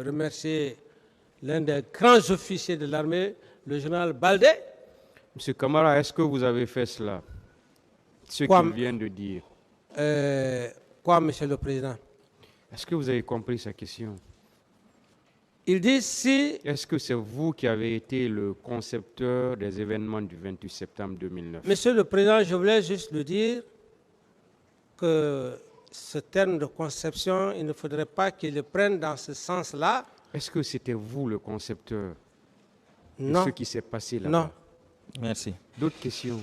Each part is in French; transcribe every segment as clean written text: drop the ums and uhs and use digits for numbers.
remercier l'un des grands officiers de l'armée, le général Baldé. Monsieur Camara, est-ce que vous avez fait cela? Ce Quoi, qu'il vient de dire. Quoi, Monsieur le Président? Est-ce que vous avez compris sa question? Il dit si... Est-ce que c'est vous qui avez été le concepteur des événements du 28 septembre 2009? Monsieur le Président, je voulais juste lui dire que ce terme de conception, il ne faudrait pas qu'il le prenne dans ce sens-là. Est-ce que c'était vous le concepteur de Non. ce qui s'est passé là-bas? Non. Merci. D'autres questions?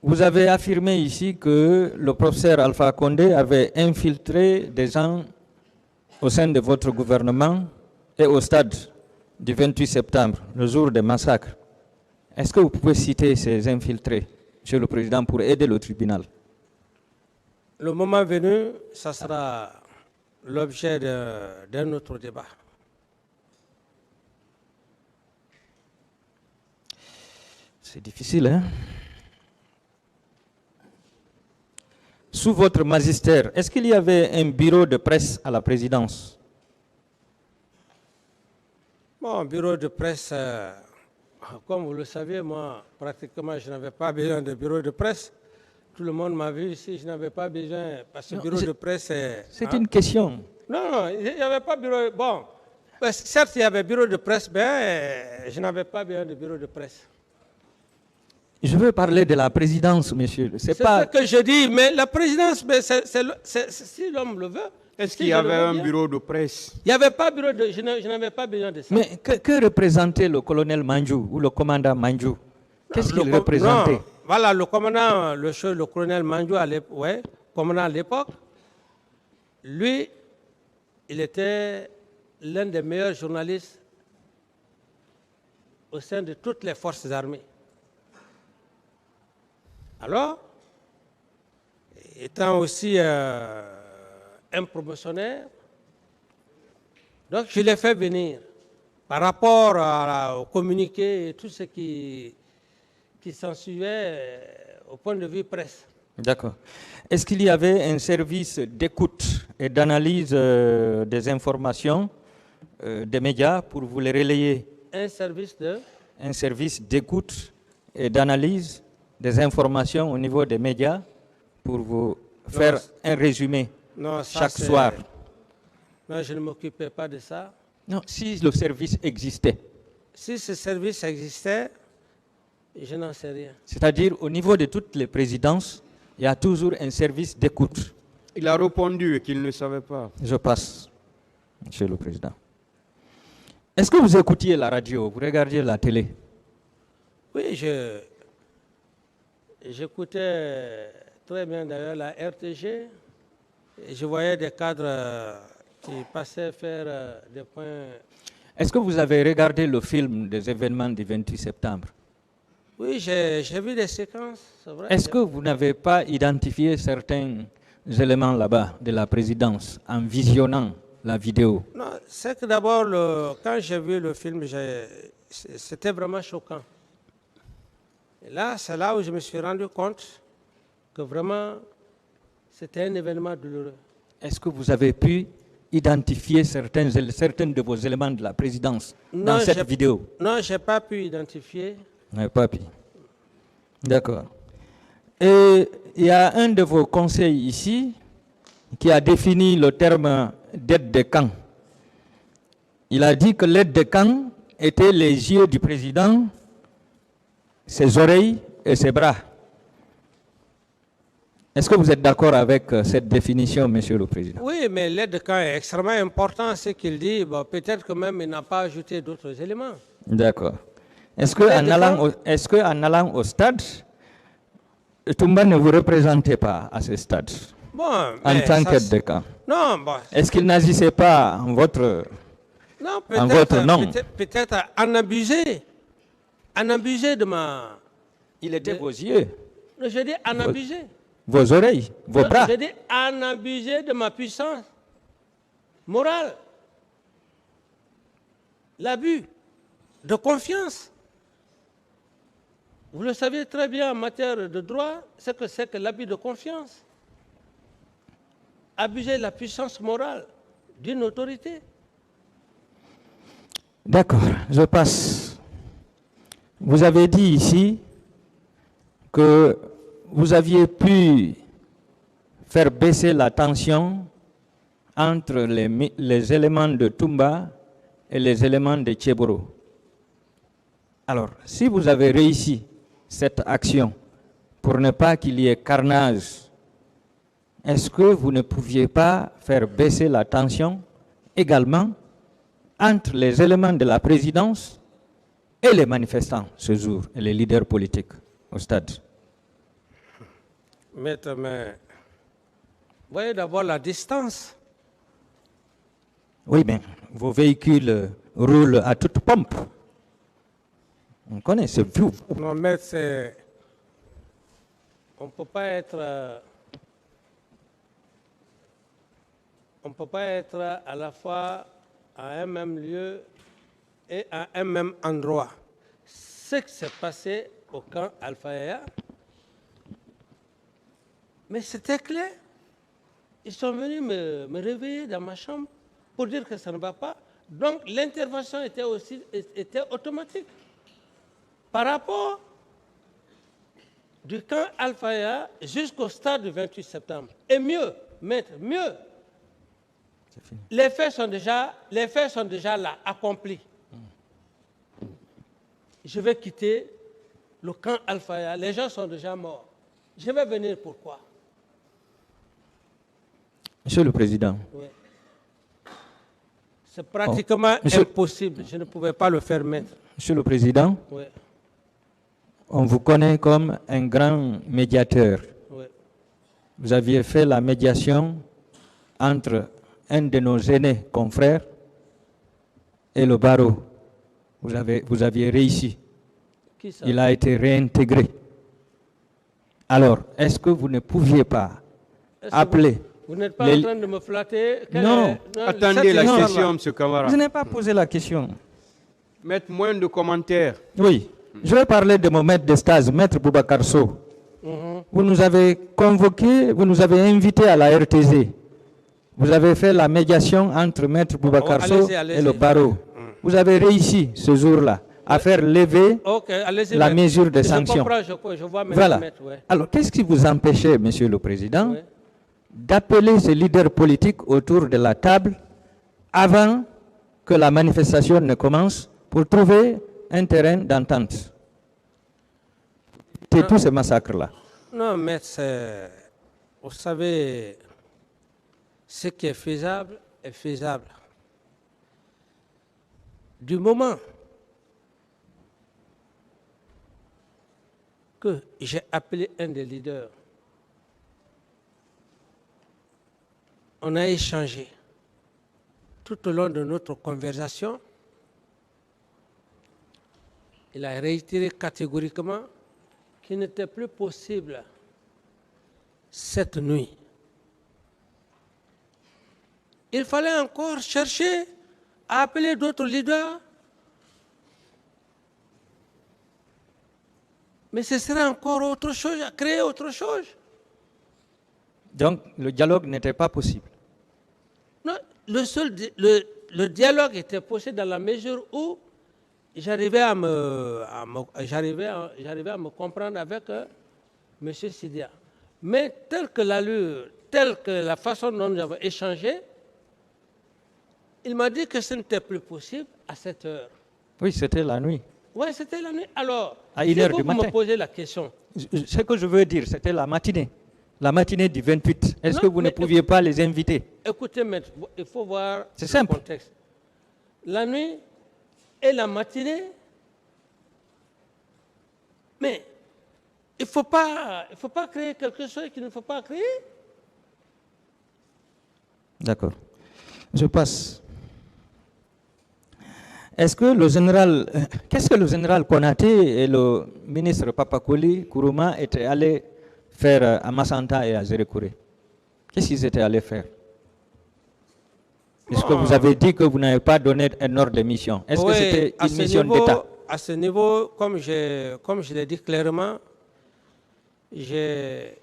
Vous avez affirmé ici que le professeur Alpha Condé avait infiltré des gens au sein de votre gouvernement et au stade du 28 septembre, le jour des massacres. Est-ce que vous pouvez citer ces infiltrés, Monsieur le Président, pour aider le tribunal? Le moment venu, ça sera l'objet d'un autre débat. C'est difficile, hein? Sous votre magistère, est-ce qu'il y avait un bureau de presse à la présidence? Bon, bureau de presse, comme vous le savez, moi, pratiquement, je n'avais pas besoin de bureau de presse. Tout le monde m'a vu ici, je n'avais pas besoin, parce que le bureau de presse... C'est une question. Non, il n'y avait pas bureau... Bon, certes, il y avait bureau de presse, mais je n'avais pas besoin de bureau de presse. Je veux parler de la présidence, monsieur. C'est pas... ce que je dis, mais la présidence, mais si l'homme le veut... Est-ce qu'il y avait un bureau de presse? Il n'y avait pas bureau de... Je n'avais pas besoin de ça. Mais que représentait le colonel Manjou ou le commandant Manjou? Qu'est-ce qu'il représentait? Non, voilà, le commandant, le colonel Manjou, commandant à l'époque, lui, il était l'un des meilleurs journalistes au sein de toutes les forces armées. Alors, étant aussi un promotionnaire, donc je l'ai fait venir par rapport au communiqué et tout ce qui s'ensuivait au point de vue presse. D'accord. Est-ce qu'il y avait un service d'écoute et d'analyse des informations des médias pour vous les relayer? Un service de... Un service d'écoute et d'analyse des informations au niveau des médias pour vous faire un résumé chaque soir? Non, je ne m'occupais pas de ça. Non, si le service existait. Si ce service existait, je n'en sais rien. C'est-à-dire, au niveau de toutes les présidences, il y a toujours un service d'écoute. Il a répondu qu'il ne savait pas. Je passe, Monsieur le Président. Est-ce que vous écoutiez la radio, vous regardiez la télé? Oui, j'écoutais très bien d'ailleurs la RTG. Et je voyais des cadres qui passaient faire des points. Est-ce que vous avez regardé le film des événements du 28 septembre? Oui, j'ai vu des séquences, c'est vrai. Est-ce que vous n'avez pas identifié certains éléments là-bas de la présidence en visionnant la vidéo? Non, c'est que d'abord, quand j'ai vu le film, c'était vraiment choquant. Et là, c'est là où je me suis rendu compte que vraiment, c'était un événement douloureux. Est-ce que vous avez pu identifier certains de vos éléments de la présidence dans cette vidéo? Non, je n'ai pas pu identifier. Vous n'avez pas pu. D'accord. Et il y a un de vos conseils ici qui a défini le terme d'aide de camp. Il a dit que l'aide de camp était les yeux du président, ses oreilles et ses bras. Est-ce que vous êtes d'accord avec cette définition, Monsieur le Président? Oui, mais l'aide de camp est extrêmement important, ce qu'il dit. Bon, peut-être que même il n'a pas ajouté d'autres éléments. D'accord. Est-ce qu'en allant au stade, Toumba ne vous représentait pas à ce stade en tant qu'aide de camp? Non, bon. Est-ce qu'il n'agissait pas en votre, nom? Peut-être en abuser de ma... Il était vos yeux. Je dis en abuser. Vos oreilles, vos bras. Je dis en abuser de ma puissance morale. L'abus de confiance. Vous le savez très bien en matière de droit, c'est que l'abus de confiance. Abuser de la puissance morale d'une autorité. D'accord, je passe. Vous avez dit ici que vous aviez pu faire baisser la tension entre les éléments de Toumba et les éléments de Tchéboro. Alors, si vous avez réussi cette action pour ne pas qu'il y ait carnage, est-ce que vous ne pouviez pas faire baisser la tension également entre les éléments de la présidence et les manifestants ce jour, et les leaders politiques au stade? Maître, mais voyez d'abord la distance. Oui, bien, vos véhicules roulent à toute pompe. On connaît, c'est vous. Non, maître, c'est... On ne peut pas être... On ne peut pas être à la fois à un même lieu et à un même endroit. Ce qui s'est passé au camp Alpha, mais c'était clair. Ils sont venus me réveiller dans ma chambre pour dire que ça ne va pas. Donc l'intervention était automatique. Par rapport du camp Alpha jusqu'au stade du 28 septembre. Et mieux, maître, mieux. Les faits sont déjà là, accomplis. Je vais quitter le camp Alpha, les gens sont déjà morts. Je vais venir pourquoi? Monsieur le Président. Oui. C'est pratiquement impossible. Je ne pouvais pas le faire, maître. Monsieur le Président, Oui. on vous connaît comme un grand médiateur. Oui. Vous aviez fait la médiation entre un de nos aînés confrères et le barreau. Vous aviez réussi. Qui ça? Il a été réintégré. Alors, est-ce que vous ne pouviez pas appeler... Vous n'êtes pas en train de me flatter? Non. Attendez la question, M. Kamara. Je n'ai pas posé la question. Mettre moins de commentaires. Oui. Je vais parler de mon maître de stage, maître Boubacar Sow. Vous nous avez convoqué, vous nous avez invités à la RTZ. Vous avez fait la médiation entre maître Boubacar Sow et le barreau. Vous avez réussi ce jour-là à faire lever la mesure de sanction. Je vois Voilà. maître, ouais. Alors, qu'est-ce qui vous empêchait, Monsieur le Président, Ouais. d'appeler ces leaders politiques autour de la table avant que la manifestation ne commence pour trouver un terrain d'entente? C'est tous ces massacres-là. Non, maître, vous savez, ce qui est faisable est faisable. Du moment que j'ai appelé un des leaders, on a échangé tout au long de notre conversation. Il a réitéré catégoriquement qu'il n'était plus possible cette nuit. Il fallait encore chercher à appeler d'autres leaders. Mais ce serait encore autre chose, à créer autre chose. Donc, le dialogue n'était pas possible. Non, le dialogue était possible dans la mesure où j'arrivais à me comprendre avec M. Sidia. Mais telle que l'allure, telle que la façon dont nous avons échangé, il m'a dit que ce n'était plus possible à cette heure. Oui, c'était la nuit. Oui, c'était la nuit. Alors, À 1 si heure vous du matin. me posez la question. Ce que je veux dire, c'était la matinée. La matinée du 28. Est-ce Non, que vous ne mais pouviez pas les inviter? Écoutez, maître, il faut voir C'est le simple. contexte. La nuit et la matinée, mais il ne faut pas créer quelque chose qu'il ne faut pas créer. D'accord. Je passe. Est-ce que le général, qu'est-ce que le général Konaté et le ministre Papakoli Kourouma étaient allés faire à Massanta et à Zérékouré? Qu'est-ce qu'ils étaient allés faire? Puisque vous avez dit que vous n'avez pas donné un ordre de mission. Est-ce que c'était une mission d'État? À ce niveau, comme je l'ai dit clairement, j'ai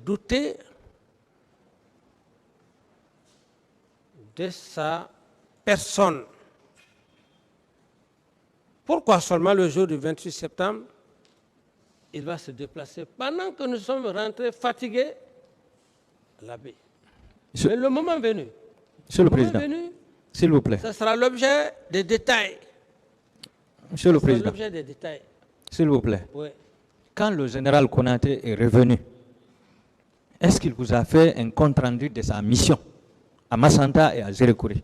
douté de sa personne. Pourquoi seulement le jour du 28 septembre, il va se déplacer pendant que nous sommes rentrés fatigués à la baie? Mais le moment venu, Monsieur le Président, s'il vous plaît. ce sera l'objet des détails. Monsieur le Ce sera Président, l'objet des détails. s'il vous plaît. Oui. Quand le général Konaté est revenu, est-ce qu'il vous a fait un compte-rendu de sa mission à Massanta et à Zérékouri?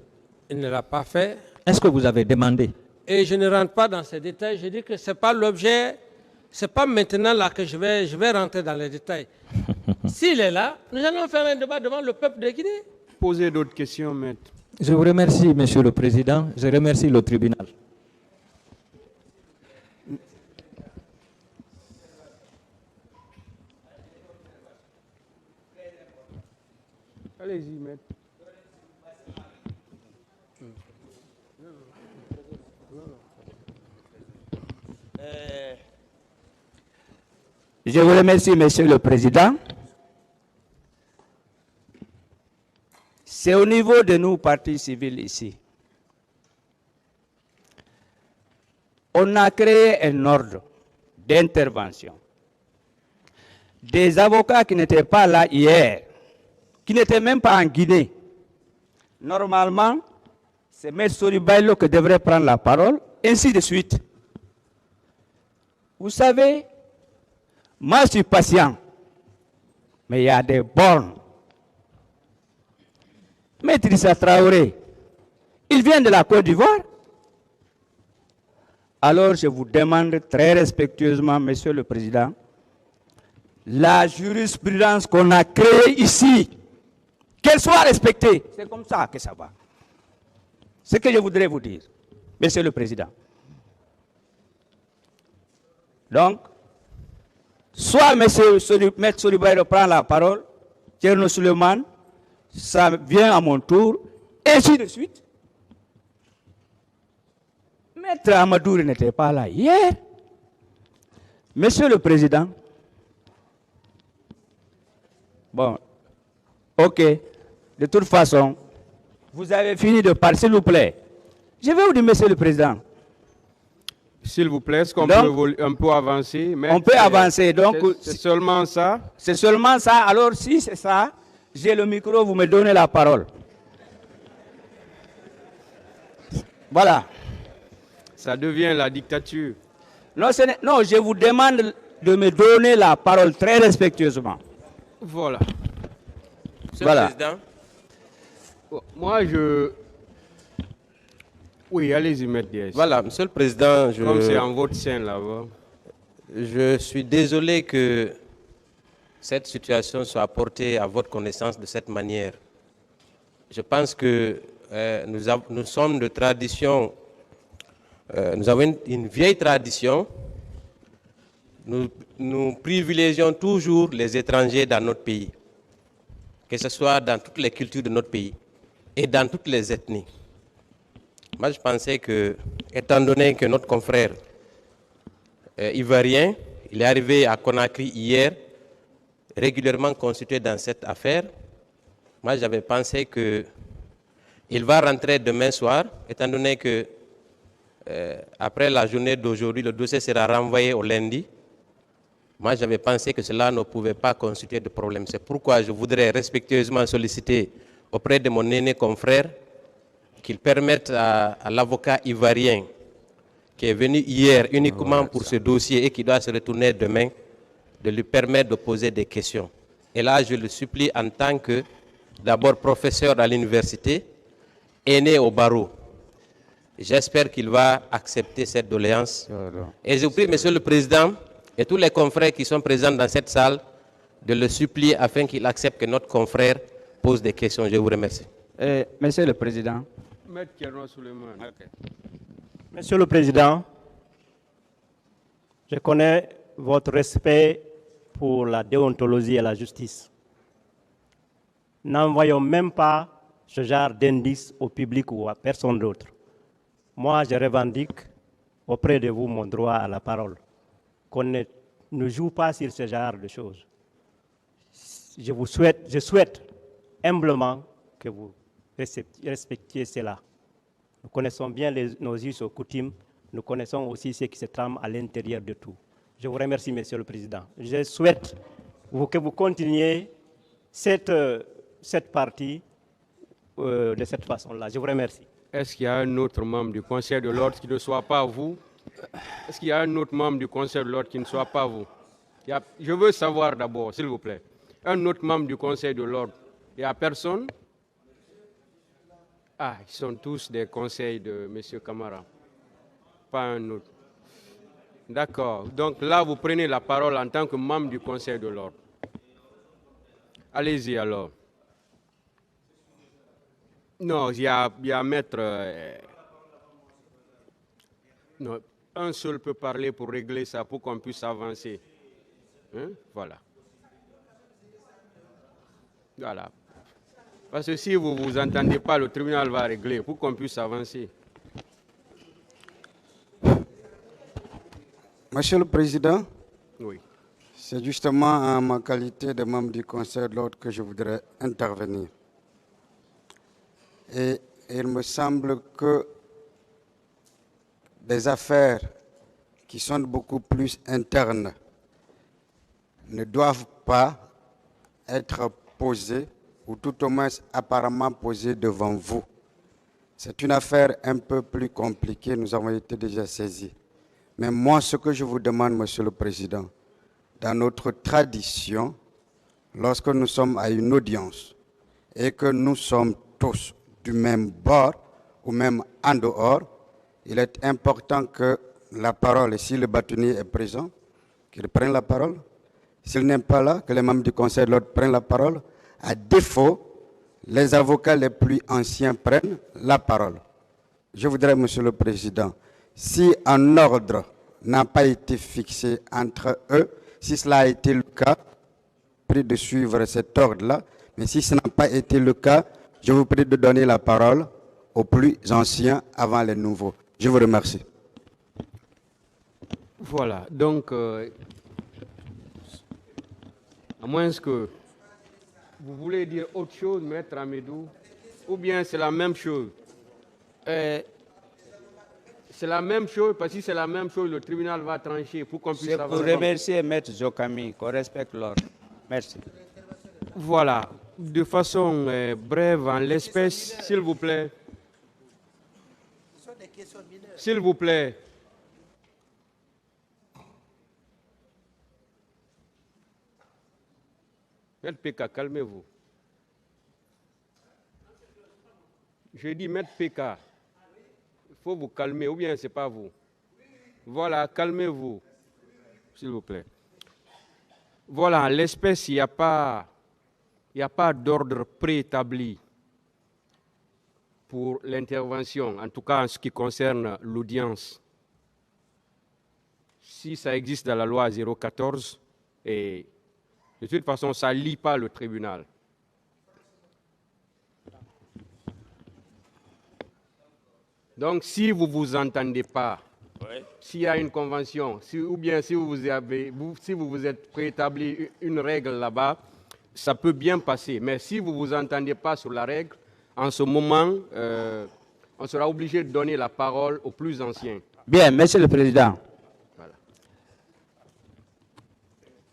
Il ne l'a pas fait. Est-ce que vous avez demandé? Et je ne rentre pas dans ces détails. Je dis que ce n'est pas l'objet, ce n'est pas maintenant là que je vais rentrer dans les détails. S'il est là, nous allons faire un débat devant le peuple de Guinée. Posez d'autres questions, maître. Je vous remercie, Monsieur le Président. Je remercie le tribunal. Allez-y, maître. Je vous remercie, Monsieur le Président. C'est au niveau de nous, partis civils ici. On a créé un ordre d'intervention. Des avocats qui n'étaient pas là hier, qui n'étaient même pas en Guinée. Normalement, c'est M. Soribailo qui devrait prendre la parole, ainsi de suite. Vous savez, moi je suis patient, mais il y a des bornes. Maître Issa Traoré, il vient de la Côte d'Ivoire. Alors je vous demande très respectueusement, Monsieur le Président, la jurisprudence qu'on a créée ici, qu'elle soit respectée. C'est comme ça que ça va. Ce que je voudrais vous dire, Monsieur le Président. Donc, soit Maître Soribailo prend la parole, Thierno Suleiman, ça vient à mon tour, et ainsi de suite. Maître Amadouri n'était pas là hier. Monsieur le Président, bon, ok, de toute façon, vous avez fini de parler, s'il vous plaît. Je vais vous dire, Monsieur le Président. S'il vous plaît, est-ce qu'on Donc, peut un peu avancer? Maître, on peut avancer, donc c'est seulement ça? c'est seulement ça. Alors si c'est ça, j'ai le micro, vous me donnez la parole. Voilà. Ça devient la dictature. Non, non, je vous demande de me donner la parole très respectueusement. Voilà. Monsieur Voilà. le Président, Moi, Oui, allez-y, maître Diaz. voilà, Monsieur le Président, Comme c'est en votre sein là-bas. je suis désolé que cette situation soit portée à votre connaissance de cette manière. Je pense que nous sommes de tradition, nous avons une vieille tradition. Nous privilégions toujours les étrangers dans notre pays, que ce soit dans toutes les cultures de notre pays et dans toutes les ethnies. Moi, je pensais que, étant donné que notre confrère ivoirien, il est arrivé à Conakry hier, régulièrement constitué dans cette affaire, moi, j'avais pensé qu'il va rentrer demain soir, étant donné que, après la journée d'aujourd'hui, le dossier sera renvoyé au lundi. Moi, j'avais pensé que cela ne pouvait pas constituer de problème. C'est pourquoi je voudrais respectueusement solliciter auprès de mon aîné confrère qu'il permette à l'avocat ivoirien qui est venu hier uniquement pour ce dossier et qui doit se retourner demain, de lui permettre de poser des questions. Et là, je le supplie en tant que, d'abord, professeur à l'université, aîné au barreau. J'espère qu'il va accepter cette doléance. Et je vous prie, Monsieur le Président, et tous les confrères qui sont présents dans cette salle, de le supplier afin qu'il accepte que notre confrère pose des questions. Je vous remercie. Monsieur le Président. Maître Thierno Suleiman. Monsieur le Président, je connais votre respect pour la déontologie et la justice. N'envoyons même pas ce genre d'indices au public ou à personne d'autre. Moi, je revendique auprès de vous mon droit à la parole. Qu'on ne joue pas sur ce genre de choses. Je souhaite humblement que vous respecter cela. Nous connaissons bien nos us et coutumes, nous connaissons aussi ce qui se trame à l'intérieur de tout. Je vous remercie, Monsieur le Président. Je souhaite que vous continuiez cette partie de cette façon-là. Je vous remercie. Est-ce qu'il y a un autre membre du Conseil de l'ordre qui ne soit pas vous? Est-ce qu'il y a un autre membre du Conseil de l'ordre qui ne soit pas vous? Je veux savoir d'abord, s'il vous plaît. Un autre membre du Conseil de l'ordre. Il n'y a personne? Ah, ils sont tous des conseils de M. Camara. Pas un autre. D'accord. Donc là, vous prenez la parole en tant que membre du Conseil de l'ordre. Allez-y alors. Non, il y a maître... non, un seul peut parler pour régler ça, pour qu'on puisse avancer. Hein? Voilà. Voilà. Parce que si vous ne vous entendez pas, le tribunal va régler pour qu'on puisse avancer. Monsieur le Président, Oui. c'est justement en ma qualité de membre du Conseil de l'ordre que je voudrais intervenir. Et il me semble que des affaires qui sont beaucoup plus internes ne doivent pas être posées, ou tout au moins apparemment posées devant vous. C'est une affaire un peu plus compliquée, nous avons été déjà saisis. Mais moi, ce que je vous demande, Monsieur le Président, dans notre tradition, lorsque nous sommes à une audience et que nous sommes tous du même bord ou même en dehors, il est important que la parole, et si le bâtonnier est présent, qu'il prenne la parole. S'il n'est pas là, que les membres du Conseil de l'ordre prennent la parole. À défaut, les avocats les plus anciens prennent la parole. Je voudrais, Monsieur le Président, si un ordre n'a pas été fixé entre eux, si cela a été le cas, je vous prie de suivre cet ordre-là. Mais si ce n'a pas été le cas, je vous prie de donner la parole aux plus anciens avant les nouveaux. Je vous remercie. Voilà. Donc, à moins que vous voulez dire autre chose, Maître Amédou, ou bien c'est la même chose. C'est la même chose, parce que si c'est la même chose, le tribunal va trancher pour qu'on puisse C'est pour avancer. remercier Maître Jokami, qu'on respecte l'ordre. Merci. Voilà. De façon brève, en l'espèce, s'il vous plaît. S'il vous plaît. Maître PK, calmez-vous. Je dis Maître PK, il faut vous calmer, ou bien ce n'est pas vous. Voilà, calmez-vous, s'il vous plaît. Voilà, en l'espèce, il n'y a pas d'ordre préétabli pour l'intervention, en tout cas en ce qui concerne l'audience. Si ça existe dans la loi 014, et de toute façon, ça ne lie pas le tribunal. Donc, si vous ne vous entendez pas, s'il y a une convention, ou bien si vous vous êtes préétabli une règle là-bas, ça peut bien passer. Mais si vous ne vous entendez pas sur la règle, en ce moment, on sera obligé de donner la parole aux plus anciens. Bien, Monsieur le Président. Voilà.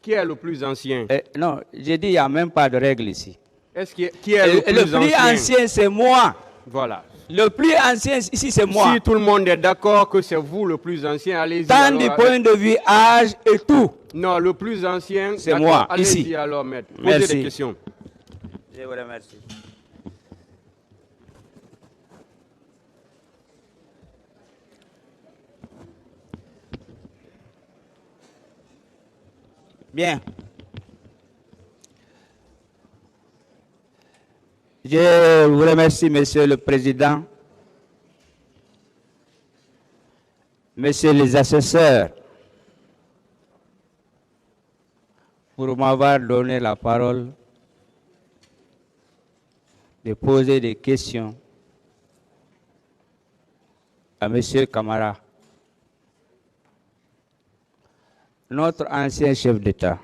Qui est le plus ancien? Non, j'ai dit il n'y a même pas de règle ici. Qui est le plus ancien, c'est moi. Voilà. Le plus ancien ici, c'est moi. Si tout le monde est d'accord que c'est vous le plus ancien, allez-y. Tant du point de vue âge et tout. Non, le plus ancien, c'est moi, allez-y ici. Alors, maître. Posez Merci. des questions. Je vous remercie. Bien. Je vous remercie, Monsieur le Président, Messieurs les assesseurs, pour m'avoir donné la parole, de poser des questions à Monsieur Camara, notre ancien chef d'État.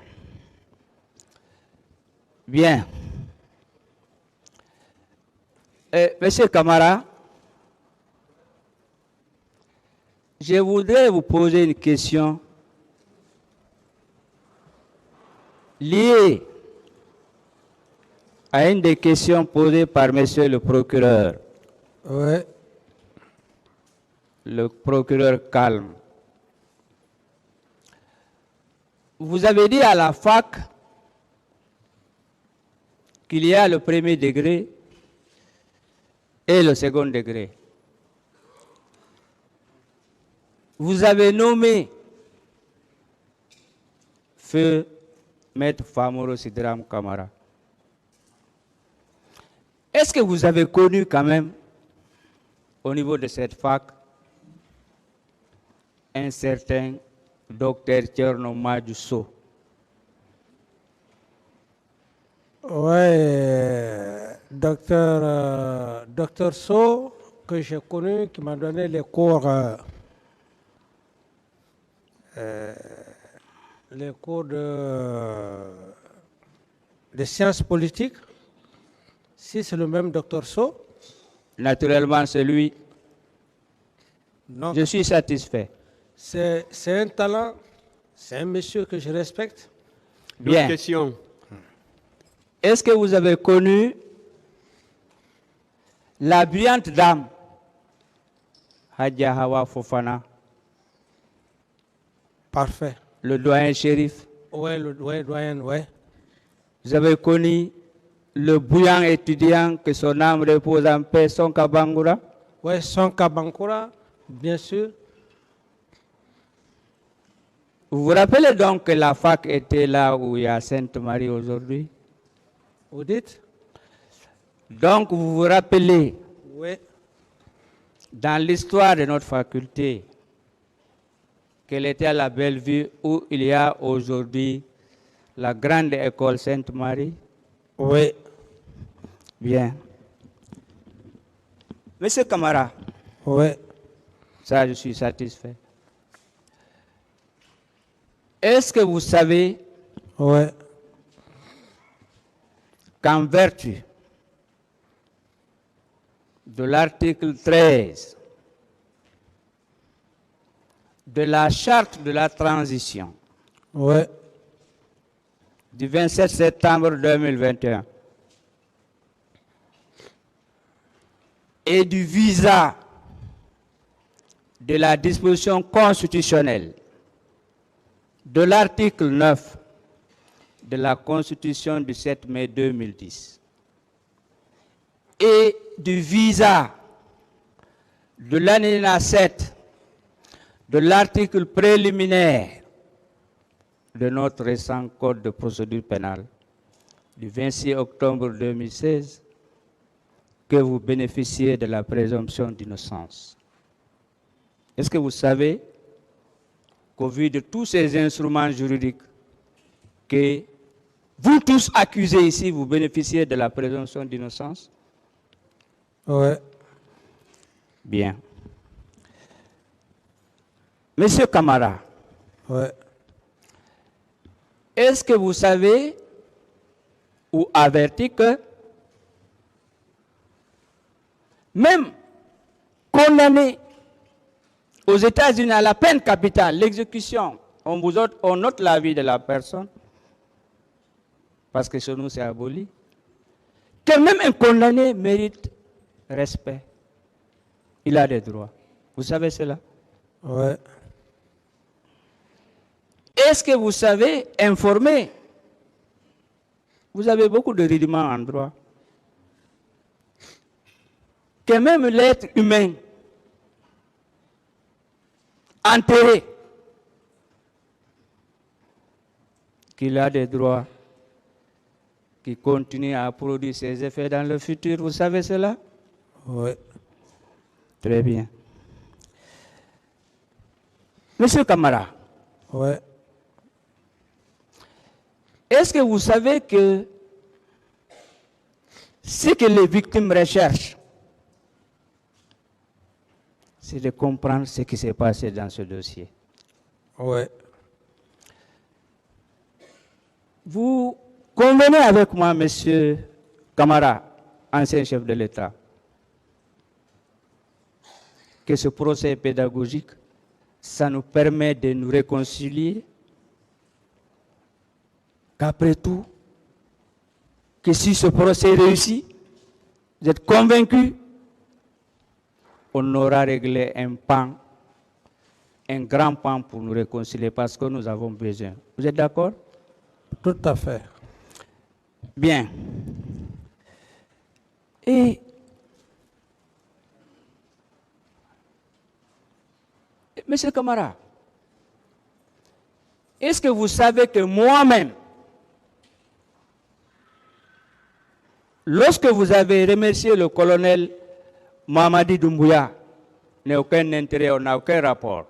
Bien. Monsieur Camara, je voudrais vous poser une question liée à une des questions posées par monsieur le procureur. Oui. Le procureur Calme. Vous avez dit à la fac qu'il y a le premier degré et le second degré. Vous avez nommé feu Maître Famoro Sidram Camara. Est-ce que vous avez connu quand même, au niveau de cette fac, un certain docteur Thierno Madjusso? Oui, docteur So, que j'ai connu, qui m'a donné les cours de sciences politiques. Si c'est le même docteur So. Naturellement, c'est lui. Non. Je suis satisfait. C'est un talent, c'est un monsieur que je respecte. D'autres Bien. questions? Est-ce que vous avez connu la brillante dame Hadja Hawa Fofana, Parfait. le doyen shérif? Oui, doyen, oui. Vous avez connu le bouillant étudiant, que son âme repose en paix, Sonka Bangoura? Oui, Sonka Bangoura, bien sûr. Vous vous rappelez donc que la fac était là où il y a Sainte-Marie aujourd'hui? Vous dites? Donc vous vous rappelez, Oui. dans l'histoire de notre faculté, qu'elle était à la Bellevue où il y a aujourd'hui la grande école Sainte-Marie? Oui. Bien. Monsieur Camara, Oui. ça je suis satisfait. Est-ce que vous savez Oui. qu'en vertu de l'article 13 de la charte de la transition Oui. du 27 septembre 2021 et du visa de la disposition constitutionnelle de l'article 9 de la Constitution du 7 mai 2010 et du visa de l'alinéa 7 de l'article préliminaire de notre récent Code de procédure pénale du 26 octobre 2016 que vous bénéficiez de la présomption d'innocence. Est-ce que vous savez qu'au vu de tous ces instruments juridiques, que vous tous accusés ici, vous bénéficiez de la présomption d'innocence? Oui. Bien. Monsieur Camara, Oui. est-ce que vous savez ou averti que même condamné aux États-Unis à la peine capitale, l'exécution, on note la vie de la personne, parce que chez nous c'est aboli, que même un condamné mérite respect. Il a des droits. Vous savez cela? Oui. Est-ce que vous savez informer? Vous avez beaucoup de rudiments en droit. Que même l'être humain enterré, qu'il a des droits, qui continue à produire ses effets dans le futur. Vous savez cela? Oui. Très bien. Monsieur Camara, Oui. est-ce que vous savez que ce que les victimes recherchent, c'est de comprendre ce qui s'est passé dans ce dossier? Oui. Vous convenez avec moi, monsieur Camara, ancien chef de l'État, que ce procès est pédagogique, ça nous permet de nous réconcilier, qu'après tout, que si ce procès réussit, vous êtes convaincus, on aura réglé un grand pan pour nous réconcilier parce que nous avons besoin. Vous êtes d'accord? Tout à fait. Bien. Et Monsieur Camara, est-ce que vous savez que moi-même, lorsque vous avez remercié le colonel Mamadi Doumbouya, n'a aucun intérêt, on n'a aucun rapport.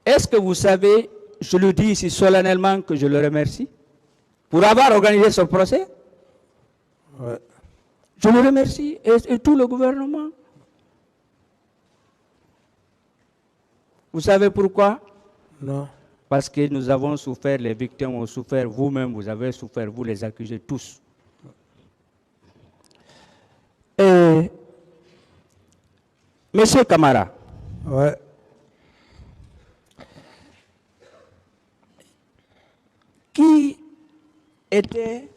Est-ce que vous savez, je le dis ici solennellement que je le remercie, pour avoir organisé ce procès? Ouais. Je le remercie et tout le gouvernement. Vous savez pourquoi? Non. Parce que nous avons souffert, les victimes ont souffert, vous-même, vous avez souffert, vous les accusez tous. Monsieur Camara, Ouais. qui était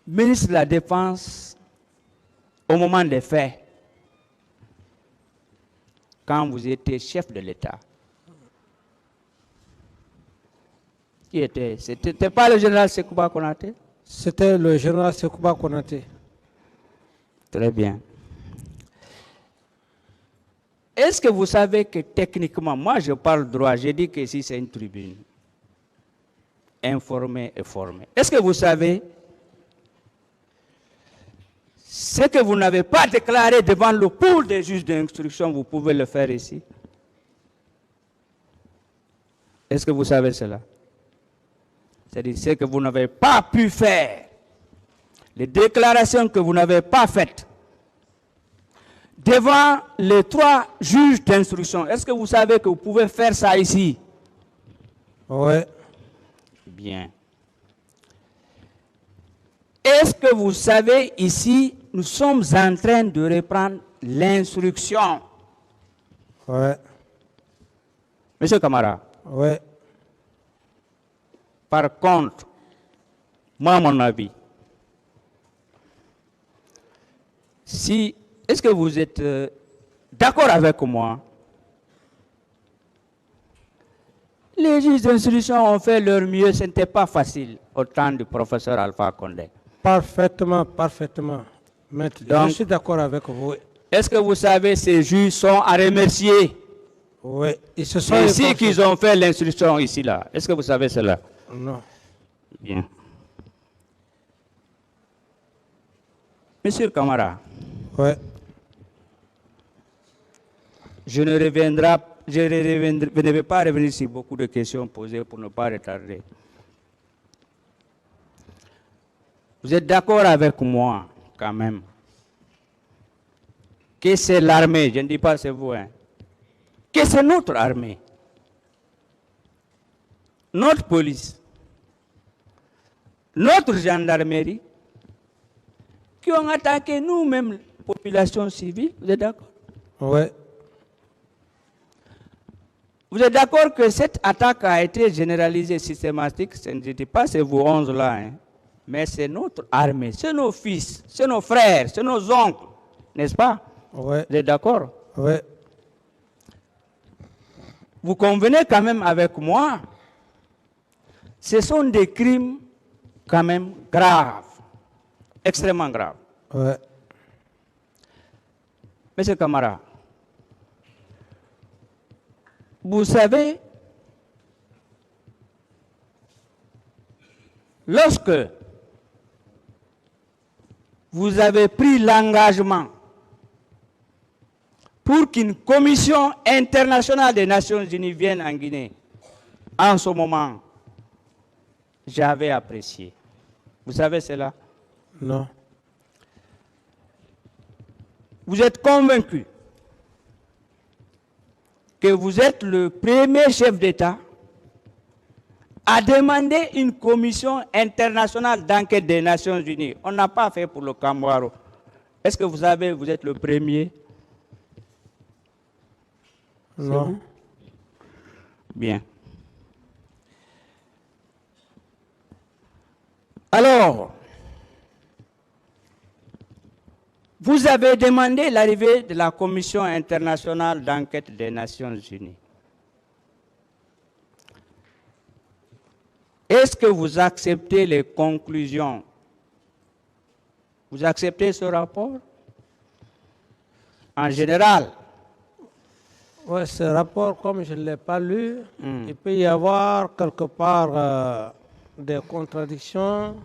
ministre de la Défense au moment des faits, quand vous étiez chef de l'État? Qui était? C'était pas le général Sekouba Konaté? C'était le général Sekouba Konaté. Très bien. Est-ce que vous savez que techniquement, moi je parle droit, j'ai dit que ici c'est une tribune. Informé et formé. Est-ce que vous savez ce que vous n'avez pas déclaré devant le pool des juges d'instruction, vous pouvez le faire ici? Est-ce que vous savez cela? C'est-à-dire ce que vous n'avez pas pu faire, les déclarations que vous n'avez pas faites devant les 3 juges d'instruction. Est-ce que vous savez que vous pouvez faire ça ici? Ouais. Bien. Est-ce que vous savez ici, nous sommes en train de reprendre l'instruction? Ouais. Monsieur Camara. Ouais. Par contre, moi, à mon avis, est-ce que vous êtes d'accord avec moi? Les juges d'instruction ont fait leur mieux, ce n'était pas facile au temps du professeur Alpha Condé. Parfaitement, parfaitement. Maître, Donc, je suis d'accord avec vous. Est-ce que vous savez, ces juges sont à remercier? Oui. Ils se sont Ainsi qu'ils ont fait l'instruction ici, là. Est-ce que vous savez cela? Non. Bien. Monsieur Camara, Ouais. je ne vais pas revenir sur beaucoup de questions posées pour ne pas retarder. Vous êtes d'accord avec moi, quand même, que c'est l'armée, je ne dis pas c'est vous, hein, que c'est notre armée, notre police, notre gendarmerie, qui ont attaqué nous-mêmes, population civile. Vous êtes d'accord? Ouais. Vous êtes d'accord que cette attaque a été généralisée, systématique? Je ne dis pas c'est vous 11 là, hein, mais c'est notre armée, c'est nos fils, c'est nos frères, c'est nos oncles, n'est-ce pas? Ouais. Vous êtes d'accord? Ouais. Vous convenez quand même avec moi, ce sont des crimes quand même graves, extrêmement graves. Ouais. Monsieur Camara, vous savez, lorsque vous avez pris l'engagement pour qu'une commission internationale des Nations Unies vienne en Guinée, en ce moment, j'avais apprécié. Vous savez cela? Non. Vous êtes convaincu que vous êtes le premier chef d'État à demander une commission internationale d'enquête des Nations Unies. On n'a pas fait pour le Cambouaro. Est-ce que vous êtes le premier? Non. Bien. Alors, vous avez demandé l'arrivée de la Commission internationale d'enquête des Nations Unies. Est-ce que vous acceptez les conclusions? Vous acceptez ce rapport? En général. Ouais, ce rapport, comme je ne l'ai pas lu, il peut y avoir quelque part des contradictions